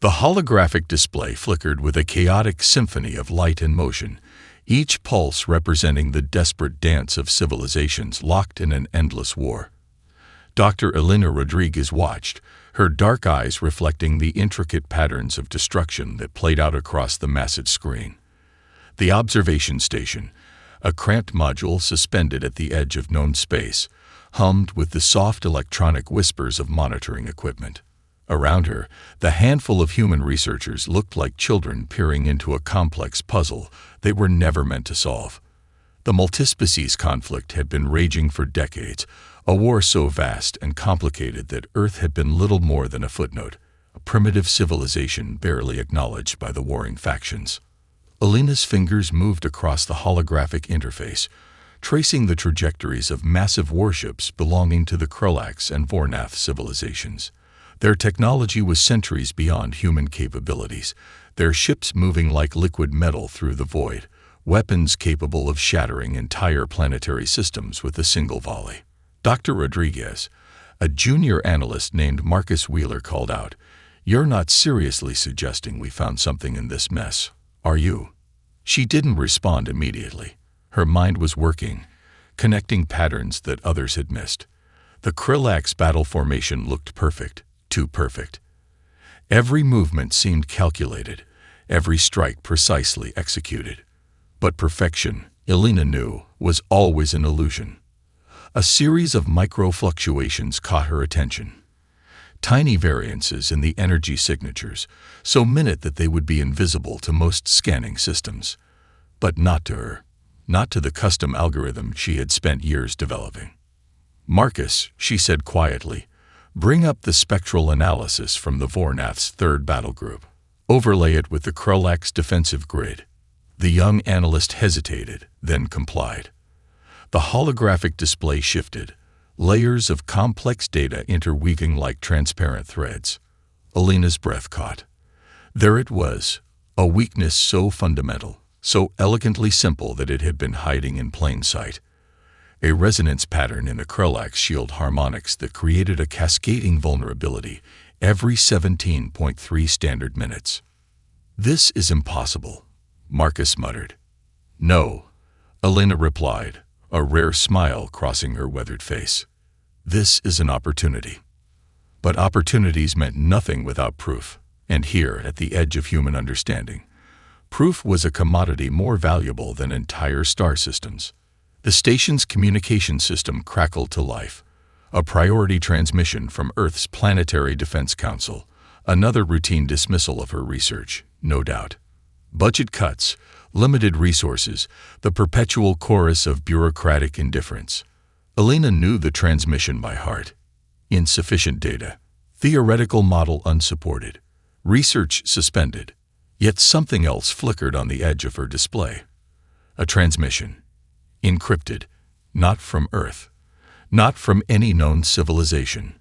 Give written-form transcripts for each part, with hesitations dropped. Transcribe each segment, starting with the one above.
The holographic display flickered with a chaotic symphony of light and motion, each pulse representing the desperate dance of civilizations locked in an endless war. Dr. Elena Rodriguez watched, her dark eyes reflecting the intricate patterns of destruction that played out across the massive screen. The observation station, a cramped module suspended at the edge of known space, hummed with the soft electronic whispers of monitoring equipment. Around her, the handful of human researchers looked like children peering into a complex puzzle they were never meant to solve. The multispecies conflict had been raging for decades, a war so vast and complicated that Earth had been little more than a footnote, a primitive civilization barely acknowledged by the warring factions. Elena's fingers moved across the holographic interface, tracing the trajectories of massive warships belonging to the Krulax and Vornath civilizations. Their technology was centuries beyond human capabilities, their ships moving like liquid metal through the void, weapons capable of shattering entire planetary systems with a single volley. Dr. Rodriguez, a junior analyst named Marcus Wheeler, called out, "You're not seriously suggesting we found something in this mess, are you?" She didn't respond immediately. Her mind was working, connecting patterns that others had missed. The Krulax battle formation looked perfect, too perfect. Every movement seemed calculated, every strike precisely executed. But perfection, Elena knew, was always an illusion. A series of micro-fluctuations caught her attention. Tiny variances in the energy signatures, so minute that they would be invisible to most scanning systems. But not to her, not to the custom algorithm she had spent years developing. "Marcus," she said quietly, "bring up the spectral analysis from the Vornath's third battle group. Overlay it with the Krulax defensive grid." The young analyst hesitated, then complied. The holographic display shifted, layers of complex data interweaving like transparent threads. Elena's breath caught. There it was, a weakness so fundamental, so elegantly simple that it had been hiding in plain sight. A resonance pattern in the Krulax shield harmonics that created a cascading vulnerability every 17.3 standard minutes. "This is impossible," Marcus muttered. "No," Elena replied, a rare smile crossing her weathered face. "This is an opportunity." But opportunities meant nothing without proof, and here, at the edge of human understanding, proof was a commodity more valuable than entire star systems. The station's communication system crackled to life, a priority transmission from Earth's Planetary Defense Council, another routine dismissal of her research, no doubt. Budget cuts, limited resources, the perpetual chorus of bureaucratic indifference. Elena knew the transmission by heart. Insufficient data, theoretical model unsupported, research suspended, yet something else flickered on the edge of her display. A transmission, encrypted, not from Earth, not from any known civilization.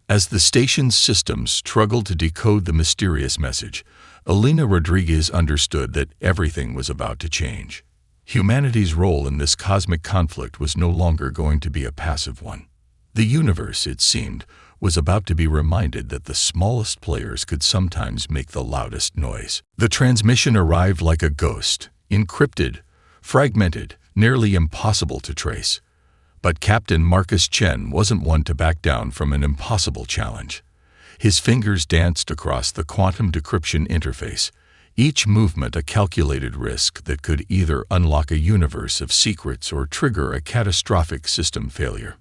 As the station's systems struggled to decode the mysterious message, Elena Rodriguez understood that everything was about to change. Humanity's role in this cosmic conflict was no longer going to be a passive one. The universe, it seemed, was about to be reminded that the smallest players could sometimes make the loudest noise. The transmission arrived like a ghost, encrypted, fragmented, nearly impossible to trace. But Captain Marcus Chen wasn't one to back down from an impossible challenge. His fingers danced across the quantum decryption interface, each movement a calculated risk that could either unlock a universe of secrets or trigger a catastrophic system failure.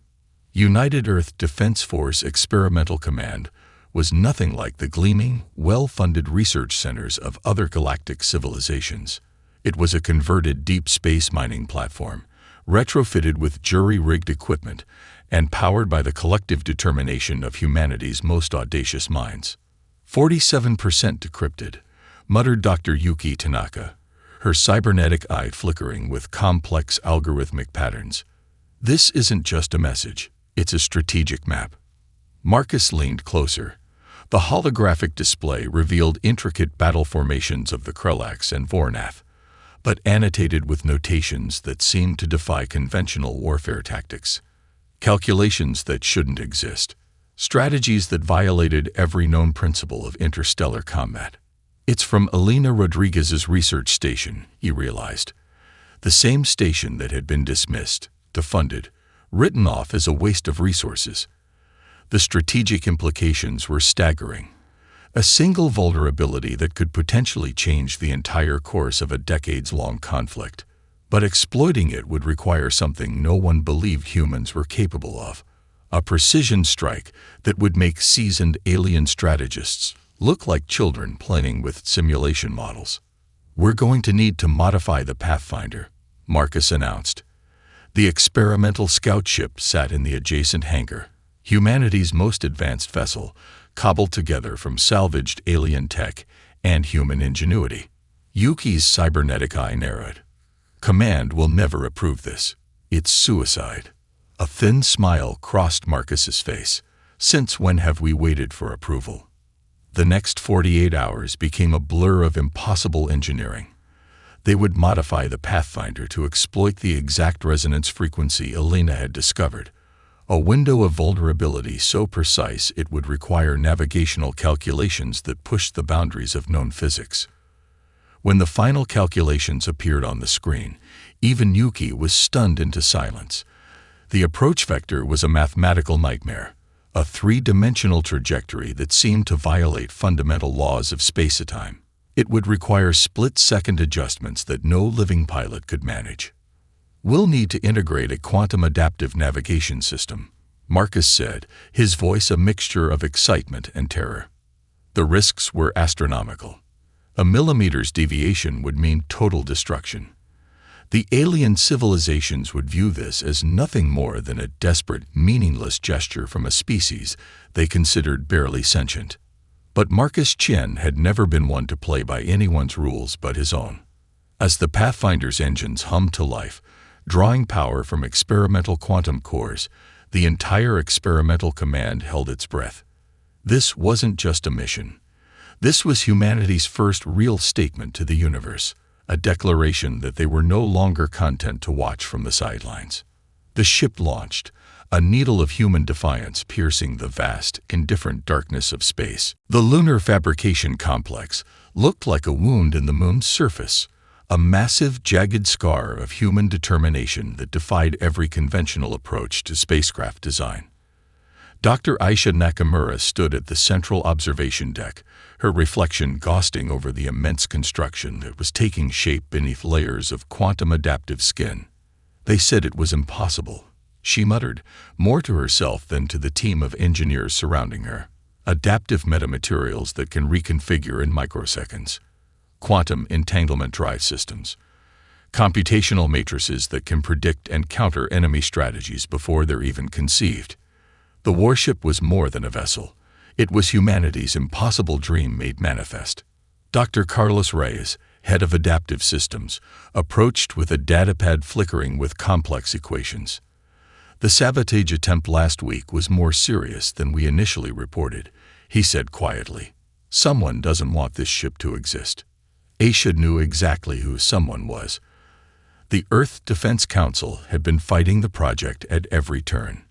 United Earth Defense Force Experimental Command was nothing like the gleaming, well-funded research centers of other galactic civilizations. It was a converted deep space mining platform, retrofitted with jury-rigged equipment, and powered by the collective determination of humanity's most audacious minds. 47% decrypted, muttered Dr. Yuki Tanaka, her cybernetic eye flickering with complex algorithmic patterns. "This isn't just a message, it's a strategic map." Marcus leaned closer. The holographic display revealed intricate battle formations of the Krulax and Vornath, but annotated with notations that seemed to defy conventional warfare tactics. Calculations that shouldn't exist, strategies that violated every known principle of interstellar combat. It's from Elena Rodriguez's research station, he realized. The same station that had been dismissed, defunded, written off as a waste of resources. The strategic implications were staggering. A single vulnerability that could potentially change the entire course of a decades-long conflict. But exploiting it would require something no one believed humans were capable of. A precision strike that would make seasoned alien strategists look like children playing with simulation models. "We're going to need to modify the Pathfinder," Marcus announced. The experimental scout ship sat in the adjacent hangar, humanity's most advanced vessel, cobbled together from salvaged alien tech and human ingenuity. Yuki's cybernetic eye narrowed. "Command will never approve this. It's suicide." A thin smile crossed Marcus's face. "Since when have we waited for approval?" The next 48 hours became a blur of impossible engineering. They would modify the Pathfinder to exploit the exact resonance frequency Elena had discovered, a window of vulnerability so precise it would require navigational calculations that pushed the boundaries of known physics. When the final calculations appeared on the screen, even Yuki was stunned into silence. The approach vector was a mathematical nightmare, a three-dimensional trajectory that seemed to violate fundamental laws of space-time. It would require split-second adjustments that no living pilot could manage. "We'll need to integrate a quantum adaptive navigation system," Marcus said, his voice a mixture of excitement and terror. The risks were astronomical. A millimeter's deviation would mean total destruction. The alien civilizations would view this as nothing more than a desperate, meaningless gesture from a species they considered barely sentient. But Marcus Chen had never been one to play by anyone's rules but his own. As the Pathfinder's engines hummed to life, drawing power from experimental quantum cores, the entire experimental command held its breath. This wasn't just a mission. This was humanity's first real statement to the universe, a declaration that they were no longer content to watch from the sidelines. The ship launched, a needle of human defiance piercing the vast, indifferent darkness of space. The lunar fabrication complex looked like a wound in the moon's surface, a massive, jagged scar of human determination that defied every conventional approach to spacecraft design. Dr. Aisha Nakamura stood at the central observation deck, her reflection ghosting over the immense construction that was taking shape beneath layers of quantum-adaptive skin. "They said it was impossible," she muttered, more to herself than to the team of engineers surrounding her. "Adaptive metamaterials that can reconfigure in microseconds. Quantum entanglement drive systems. Computational matrices that can predict and counter enemy strategies before they're even conceived." The warship was more than a vessel. It was humanity's impossible dream made manifest. Dr. Carlos Reyes, head of adaptive systems, approached with a datapad flickering with complex equations. "The sabotage attempt last week was more serious than we initially reported," he said quietly. "Someone doesn't want this ship to exist." Aisha knew exactly who someone was. The Earth Defense Council had been fighting the project at every turn.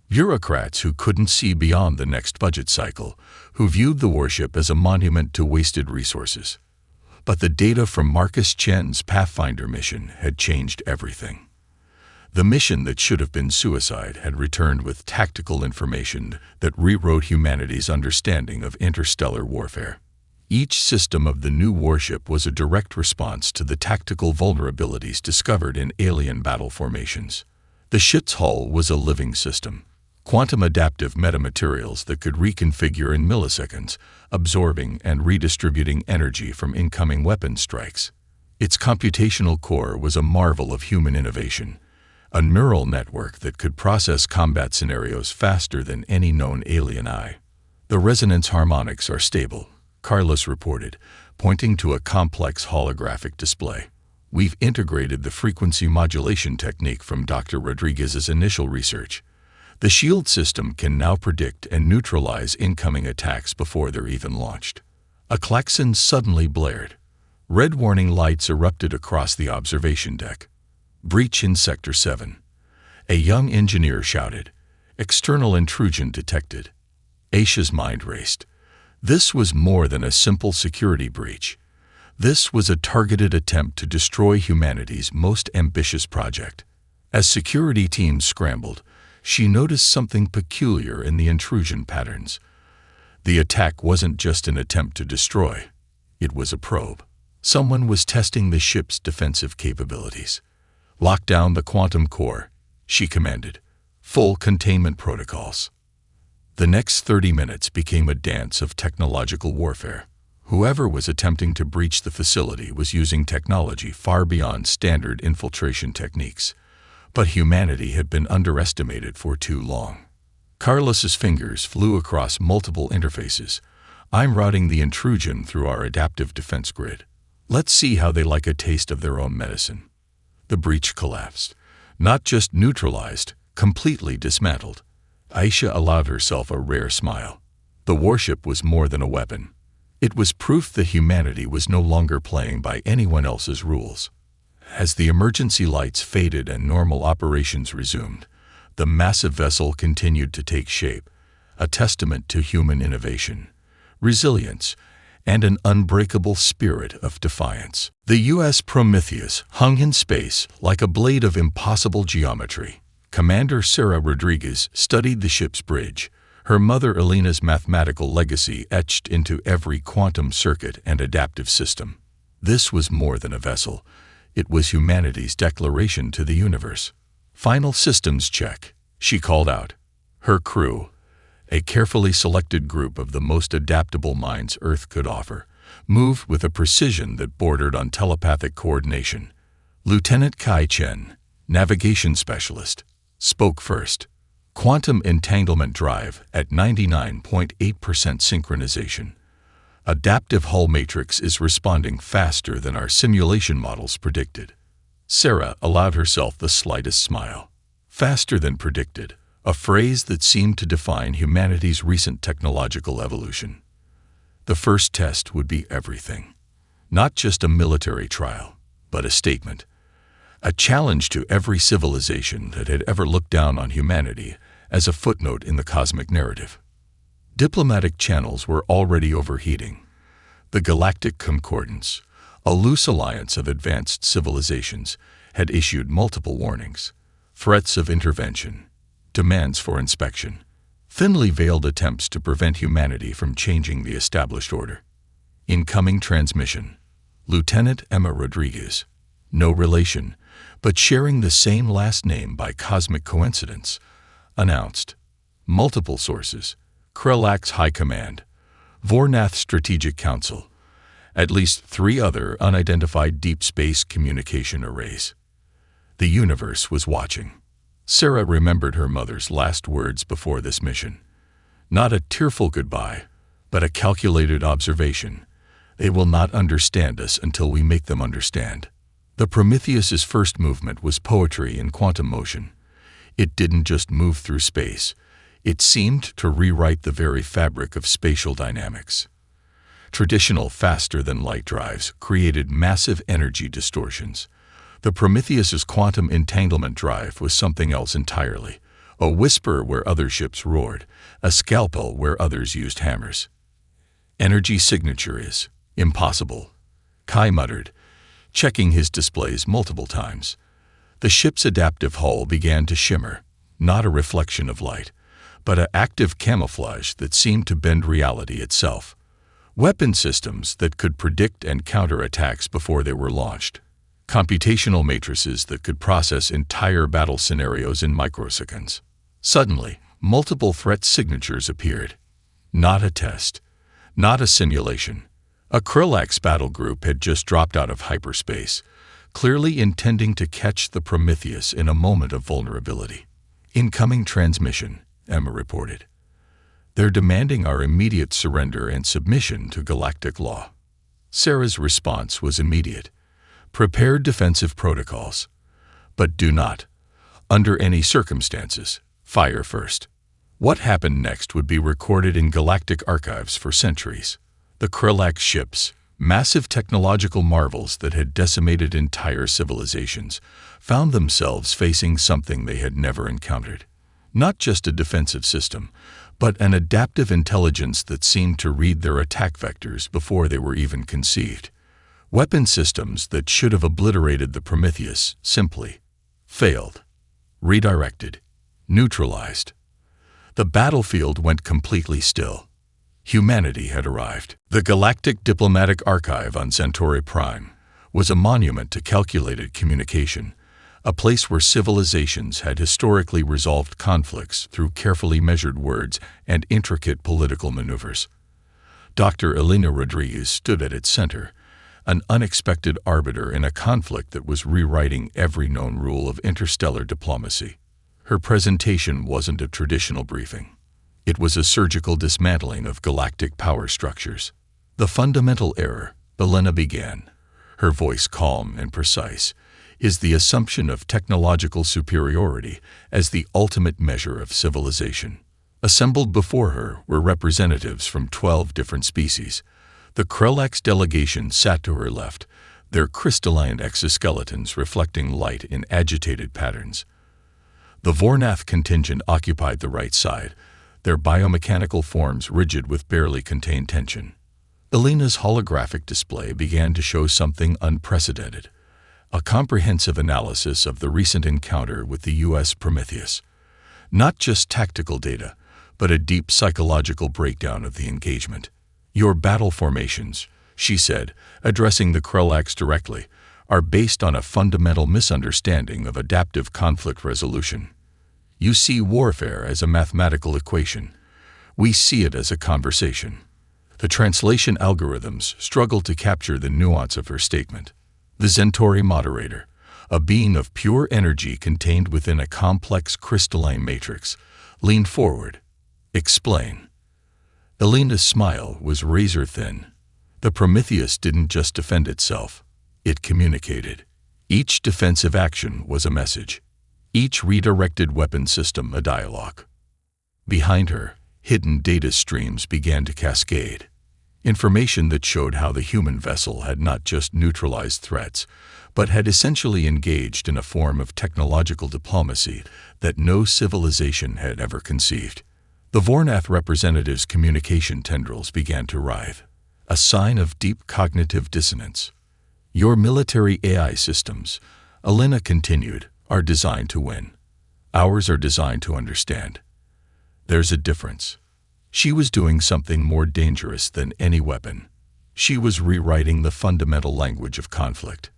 Bureaucrats who couldn't see beyond the next budget cycle, who viewed the warship as a monument to wasted resources. But the data from Marcus Chen's Pathfinder mission had changed everything. The mission that should have been suicide had returned with tactical information that rewrote humanity's understanding of interstellar warfare. Each system of the new warship was a direct response to the tactical vulnerabilities discovered in alien battle formations. The ship's hull was a living system. Quantum-adaptive metamaterials that could reconfigure in milliseconds, absorbing and redistributing energy from incoming weapon strikes. Its computational core was a marvel of human innovation, a neural network that could process combat scenarios faster than any known alien eye. "The resonance harmonics are stable," Carlos reported, pointing to a complex holographic display. "We've integrated the frequency modulation technique from Dr. Rodriguez's initial research. The shield system can now predict and neutralize incoming attacks before they're even launched." A klaxon suddenly blared. Red warning lights erupted across the observation deck. "Breach in Sector 7. A young engineer shouted. "External intrusion detected." Aisha's mind raced. This was more than a simple security breach. This was a targeted attempt to destroy humanity's most ambitious project. As security teams scrambled, she noticed something peculiar in the intrusion patterns. The attack wasn't just an attempt to destroy. It was a probe. Someone was testing the ship's defensive capabilities. "Lock down the quantum core," she commanded. "Full containment protocols." The next 30 minutes became a dance of technological warfare. Whoever was attempting to breach the facility was using technology far beyond standard infiltration techniques. But humanity had been underestimated for too long. Carlos's fingers flew across multiple interfaces. "I'm routing the intrusion through our adaptive defense grid. Let's see how they like a taste of their own medicine." The breach collapsed. Not just neutralized, completely dismantled. Aisha allowed herself a rare smile. The warship was more than a weapon. It was proof that humanity was no longer playing by anyone else's rules. As the emergency lights faded and normal operations resumed, the massive vessel continued to take shape, a testament to human innovation, resilience, and an unbreakable spirit of defiance. The U.S. Prometheus hung in space like a blade of impossible geometry. Commander Sarah Rodriguez studied the ship's bridge, her mother Elena's mathematical legacy etched into every quantum circuit and adaptive system. This was more than a vessel. It was humanity's declaration to the universe. "Final systems check," she called out. Her crew, a carefully selected group of the most adaptable minds Earth could offer, moved with a precision that bordered on telepathic coordination. Lieutenant Kai Chen, navigation specialist, spoke first. "Quantum entanglement drive at 99.8% synchronization. Adaptive hull matrix is responding faster than our simulation models predicted." Sarah allowed herself the slightest smile. Faster than predicted, a phrase that seemed to define humanity's recent technological evolution. The first test would be everything. Not just a military trial, but a statement. A challenge to every civilization that had ever looked down on humanity as a footnote in the cosmic narrative. Diplomatic channels were already overheating. The Galactic Concordance, a loose alliance of advanced civilizations, had issued multiple warnings, threats of intervention, demands for inspection, thinly veiled attempts to prevent humanity from changing the established order. Incoming transmission. Lieutenant Emma Rodriguez. No relation, but sharing the same last name by cosmic coincidence, announced. Multiple sources. Krellak's High Command, Vornath Strategic Council, at least 3 other unidentified deep space communication arrays. The universe was watching. Sarah remembered her mother's last words before this mission. Not a tearful goodbye, but a calculated observation. "They will not understand us until we make them understand." The Prometheus's first movement was poetry in quantum motion. It didn't just move through space. It seemed to rewrite the very fabric of spatial dynamics. Traditional faster-than-light drives created massive energy distortions. The Prometheus's quantum entanglement drive was something else entirely. A whisper where other ships roared, a scalpel where others used hammers. "Energy signature is impossible," Kai muttered, checking his displays multiple times. The ship's adaptive hull began to shimmer, not a reflection of light, but an active camouflage that seemed to bend reality itself. Weapon systems that could predict and counter attacks before they were launched. Computational matrices that could process entire battle scenarios in microseconds. Suddenly, multiple threat signatures appeared. Not a test, not a simulation. A Krellak's battle group had just dropped out of hyperspace, clearly intending to catch the Prometheus in a moment of vulnerability. "Incoming transmission," Emma reported. "They're demanding our immediate surrender and submission to galactic law." Sarah's response was immediate. "Prepare defensive protocols. But do not, under any circumstances, fire first." What happened next would be recorded in galactic archives for centuries. The Krellak ships, massive technological marvels that had decimated entire civilizations, found themselves facing something they had never encountered. Not just a defensive system, but an adaptive intelligence that seemed to read their attack vectors before they were even conceived. Weapon systems that should have obliterated the Prometheus simply failed, redirected, neutralized. The battlefield went completely still. Humanity had arrived. The Galactic Diplomatic Archive on Centauri Prime was a monument to calculated communication, a place where civilizations had historically resolved conflicts through carefully measured words and intricate political maneuvers. Dr. Elena Rodriguez stood at its center, an unexpected arbiter in a conflict that was rewriting every known rule of interstellar diplomacy. Her presentation wasn't a traditional briefing. It was a surgical dismantling of galactic power structures. The fundamental error, Elena began, her voice calm and precise, is the assumption of technological superiority as the ultimate measure of civilization. Assembled before her were representatives from 12 different species. The Krellx delegation sat to her left, their crystalline exoskeletons reflecting light in agitated patterns. The Vornath contingent occupied the right side, their biomechanical forms rigid with barely contained tension. Elena's holographic display began to show something unprecedented, a comprehensive analysis of the recent encounter with the U.S. Prometheus. Not just tactical data, but a deep psychological breakdown of the engagement. Your battle formations, she said, addressing the Krellx directly, are based on a fundamental misunderstanding of adaptive conflict resolution. You see warfare as a mathematical equation. We see it as a conversation. The translation algorithms struggle to capture the nuance of her statement. The Centauri moderator, a being of pure energy contained within a complex crystalline matrix, leaned forward. Explain. Elena's smile was razor-thin. The Prometheus didn't just defend itself. It communicated. Each defensive action was a message. Each redirected weapon system a dialogue. Behind her, hidden data streams began to cascade. Information that showed how the human vessel had not just neutralized threats, but had essentially engaged in a form of technological diplomacy that no civilization had ever conceived. The Vornath representatives' communication tendrils began to writhe, a sign of deep cognitive dissonance. Your military AI systems, Elena continued, are designed to win. Ours are designed to understand. There's a difference. She was doing something more dangerous than any weapon. She was rewriting the fundamental language of conflict.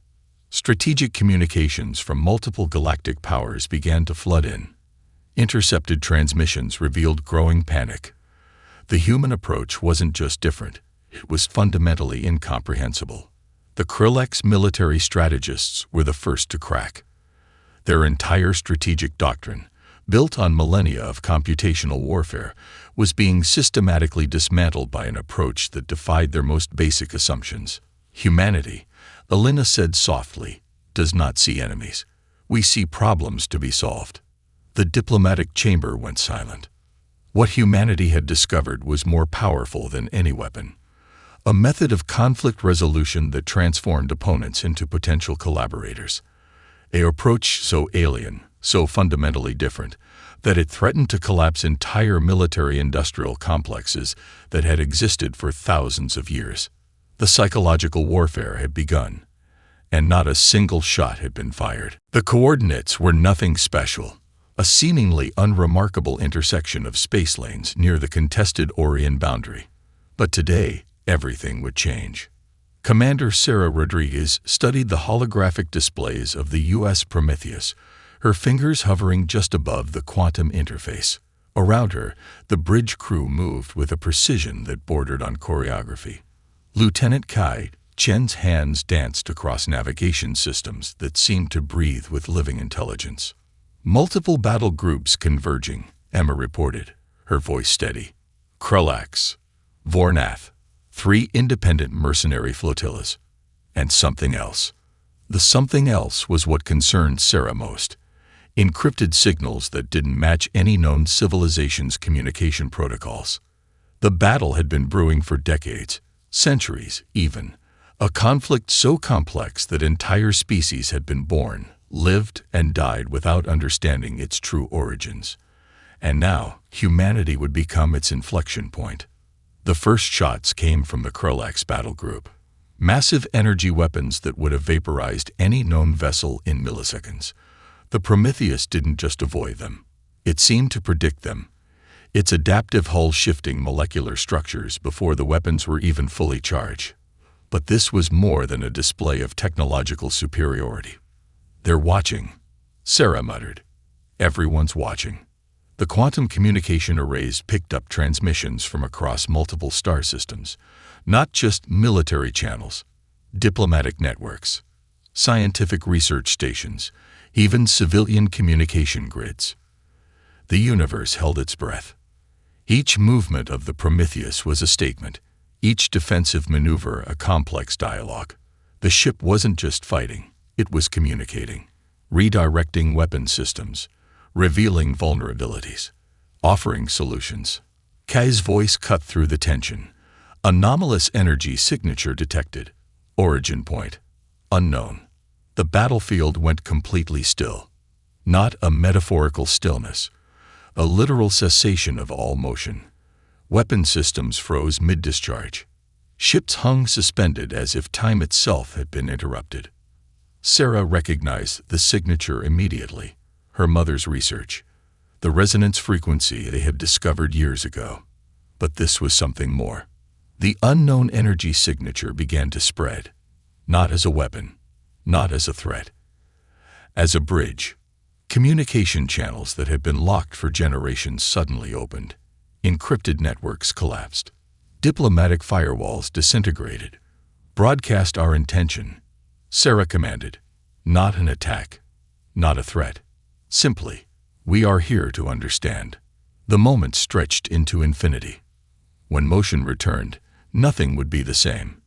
Strategic communications from multiple galactic powers began to flood in. Intercepted transmissions revealed growing panic. The human approach wasn't just different, it was fundamentally incomprehensible. The Krellx military strategists were the first to crack. Their entire strategic doctrine, built on millennia of computational warfare, was being systematically dismantled by an approach that defied their most basic assumptions. Humanity, Elena said softly, does not see enemies. We see problems to be solved. The diplomatic chamber went silent. What humanity had discovered was more powerful than any weapon. A method of conflict resolution that transformed opponents into potential collaborators. An approach so alien, so fundamentally different, that it threatened to collapse entire military-industrial complexes that had existed for thousands of years. The psychological warfare had begun, and not a single shot had been fired. The coordinates were nothing special, a seemingly unremarkable intersection of space lanes near the contested Orion boundary. But today, everything would change. Commander Sarah Rodriguez studied the holographic displays of the U.S. Prometheus, her fingers hovering just above the quantum interface. Around her, the bridge crew moved with a precision that bordered on choreography. Lieutenant Kai Chen's hands danced across navigation systems that seemed to breathe with living intelligence. Multiple battle groups converging, Emma reported, her voice steady. Krellx, Vornath, 3 independent mercenary flotillas. And something else. The something else was what concerned Sarah most. Encrypted signals that didn't match any known civilization's communication protocols. The battle had been brewing for decades, centuries even, a conflict so complex that entire species had been born, lived, and died without understanding its true origins. And now, humanity would become its inflection point. The first shots came from the Krulax battle group. Massive energy weapons that would have vaporized any known vessel in milliseconds. The Prometheus didn't just avoid them. It seemed to predict them. Its adaptive hull shifting molecular structures before the weapons were even fully charged. But this was more than a display of technological superiority. "They're watching," Sarah muttered. "Everyone's watching." The quantum communication arrays picked up transmissions from across multiple star systems, not just military channels, diplomatic networks, scientific research stations, even civilian communication grids. The universe held its breath. Each movement of the Prometheus was a statement, each defensive maneuver a complex dialogue. The ship wasn't just fighting, it was communicating, redirecting weapon systems, revealing vulnerabilities, offering solutions. Kai's voice cut through the tension. Anomalous energy signature detected. Origin point. Unknown. The battlefield went completely still. Not a metaphorical stillness, a literal cessation of all motion. Weapon systems froze mid-discharge. Ships hung suspended as if time itself had been interrupted. Sarah recognized the signature immediately. Her mother's research, the resonance frequency they had discovered years ago. But this was something more. The unknown energy signature began to spread, not as a weapon, not as a threat, as a bridge. Communication channels that had been locked for generations suddenly opened. Encrypted networks collapsed. Diplomatic firewalls disintegrated. "Broadcast our intention," Sarah commanded. "Not an attack, not a threat. Simply, we are here to understand." The moment stretched into infinity. When motion returned, nothing would be the same.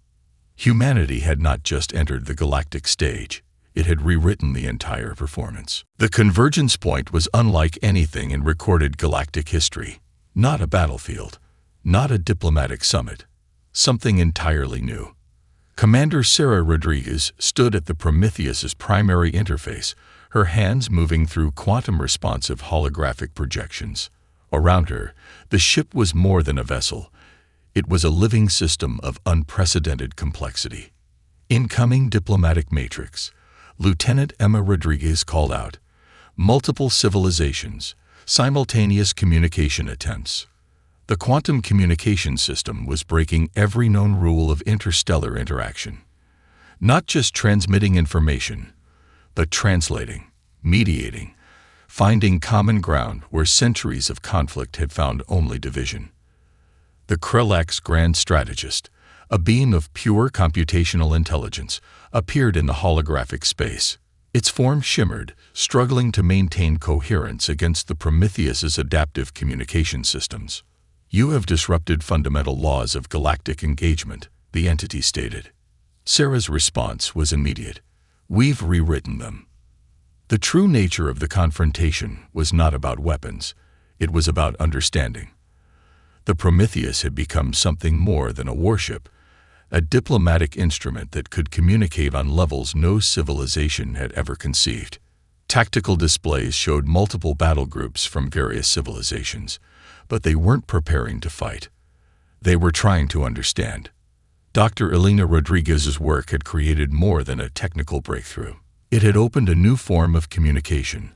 Humanity had not just entered the galactic stage, it had rewritten the entire performance. The convergence point was unlike anything in recorded galactic history. Not a battlefield, not a diplomatic summit, something entirely new. Commander Sarah Rodriguez stood at the Prometheus's primary interface, her hands moving through quantum-responsive holographic projections. Around her, the ship was more than a vessel. It was a living system of unprecedented complexity. "Incoming diplomatic matrix," Lieutenant Emma Rodriguez called out. "Multiple civilizations, simultaneous communication attempts." The quantum communication system was breaking every known rule of interstellar interaction. Not just transmitting information, but translating, mediating, finding common ground where centuries of conflict had found only division. The Krulax Grand Strategist, a beam of pure computational intelligence, appeared in the holographic space. Its form shimmered, struggling to maintain coherence against the Prometheus's adaptive communication systems. "You have disrupted fundamental laws of galactic engagement," the entity stated. Sarah's response was immediate. "We've rewritten them." The true nature of the confrontation was not about weapons, it was about understanding. The Prometheus had become something more than a warship, a diplomatic instrument that could communicate on levels no civilization had ever conceived. Tactical displays showed multiple battle groups from various civilizations, but they weren't preparing to fight. They were trying to understand. Dr. Elena Rodriguez's work had created more than a technical breakthrough. It had opened a new form of communication,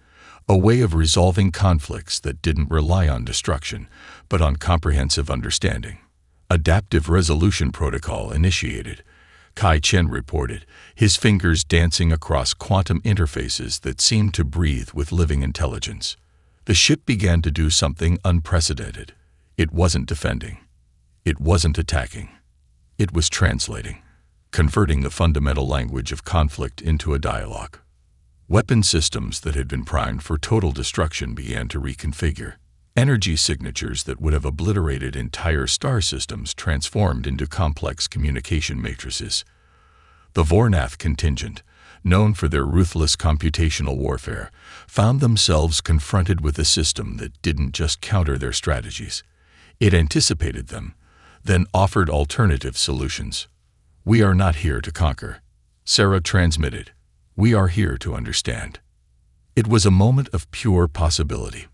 a way of resolving conflicts that didn't rely on destruction, but on comprehensive understanding. "Adaptive resolution protocol initiated," Kai Chen reported, his fingers dancing across quantum interfaces that seemed to breathe with living intelligence. The ship began to do something unprecedented. It wasn't defending. It wasn't attacking. It was translating, converting the fundamental language of conflict into a dialogue. Weapon systems that had been primed for total destruction began to reconfigure. Energy signatures that would have obliterated entire star systems transformed into complex communication matrices. The Vornath contingent, known for their ruthless computational warfare, found themselves confronted with a system that didn't just counter their strategies. It anticipated them, then offered alternative solutions. "We are not here to conquer," Sarah transmitted. "We are here to understand." It was a moment of pure possibility.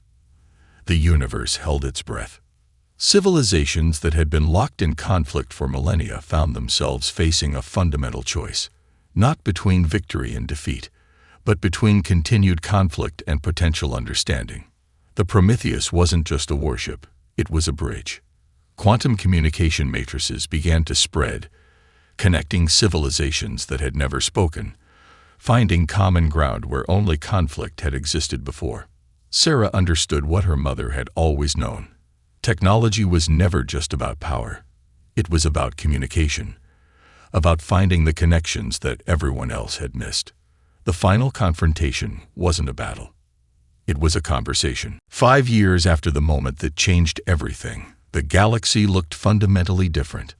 The universe held its breath. Civilizations that had been locked in conflict for millennia found themselves facing a fundamental choice, not between victory and defeat, but between continued conflict and potential understanding. The Prometheus wasn't just a warship, it was a bridge. Quantum communication matrices began to spread, connecting civilizations that had never spoken, finding common ground where only conflict had existed before. Sarah understood what her mother had always known. Technology was never just about power. It was about communication, about finding the connections that everyone else had missed. The final confrontation wasn't a battle. It was a conversation. 5 years after the moment that changed everything, the galaxy looked fundamentally different.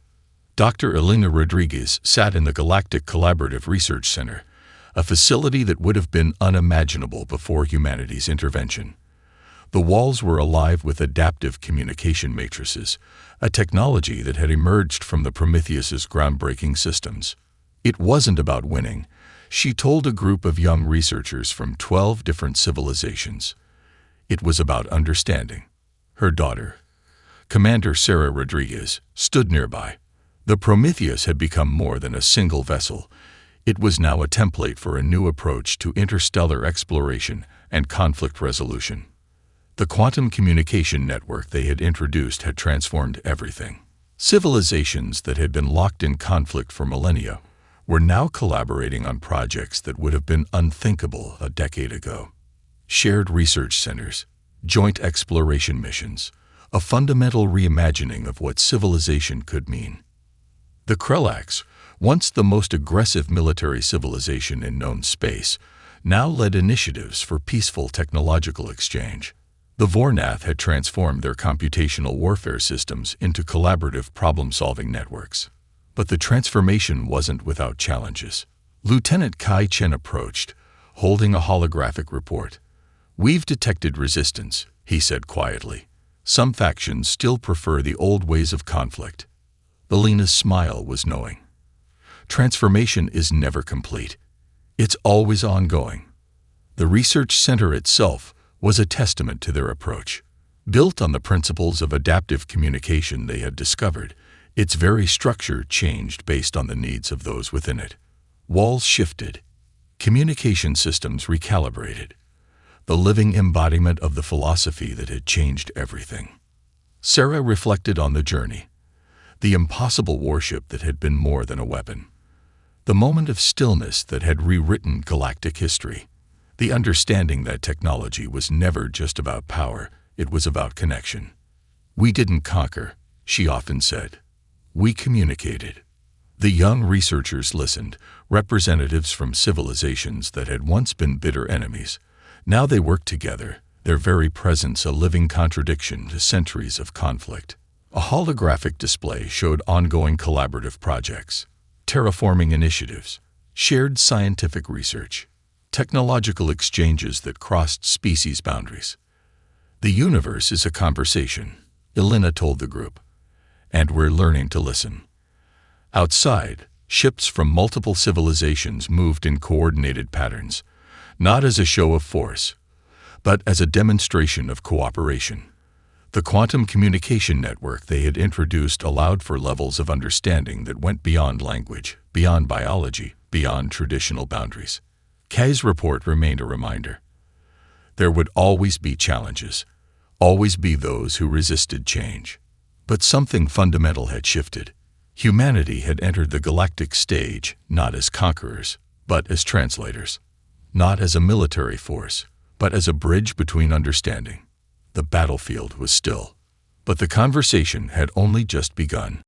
Dr. Elena Rodriguez sat in the Galactic Collaborative Research Center, a facility that would have been unimaginable before humanity's intervention. The walls were alive with adaptive communication matrices, a technology that had emerged from the Prometheus's groundbreaking systems. It wasn't about winning, she told a group of young researchers from 12 different civilizations. It was about understanding. Her daughter, Commander Sarah Rodriguez, stood nearby. The Prometheus had become more than a single vessel. It was now a template for a new approach to interstellar exploration and conflict resolution. The quantum communication network they had introduced had transformed everything. Civilizations that had been locked in conflict for millennia were now collaborating on projects that would have been unthinkable a decade ago. Shared research centers, joint exploration missions, a fundamental reimagining of what civilization could mean. The Krelax, once the most aggressive military civilization in known space, now led initiatives for peaceful technological exchange. The Vornath had transformed their computational warfare systems into collaborative problem-solving networks. But the transformation wasn't without challenges. Lieutenant Kai Chen approached, holding a holographic report. "We've detected resistance," he said quietly. "Some factions still prefer the old ways of conflict." Belena's smile was knowing. Transformation is never complete. It's always ongoing. The research center itself was a testament to their approach. Built on the principles of adaptive communication they had discovered, its very structure changed based on the needs of those within it. Walls shifted. Communication systems recalibrated. The living embodiment of the philosophy that had changed everything. Sarah reflected on the journey. The impossible warship that had been more than a weapon. The moment of stillness that had rewritten galactic history. The understanding that technology was never just about power, it was about connection. "We didn't conquer," she often said. "We communicated." The young researchers listened, representatives from civilizations that had once been bitter enemies. Now they worked together, their very presence a living contradiction to centuries of conflict. A holographic display showed ongoing collaborative projects, terraforming initiatives, shared scientific research, technological exchanges that crossed species boundaries. "The universe is a conversation," Elena told the group, "and we're learning to listen." Outside, ships from multiple civilizations moved in coordinated patterns, not as a show of force, but as a demonstration of cooperation. The quantum communication network they had introduced allowed for levels of understanding that went beyond language, beyond biology, beyond traditional boundaries. Kai's report remained a reminder. There would always be challenges, always be those who resisted change. But something fundamental had shifted. Humanity had entered the galactic stage not as conquerors, but as translators. Not as a military force, but as a bridge between understanding. The battlefield was still. But the conversation had only just begun.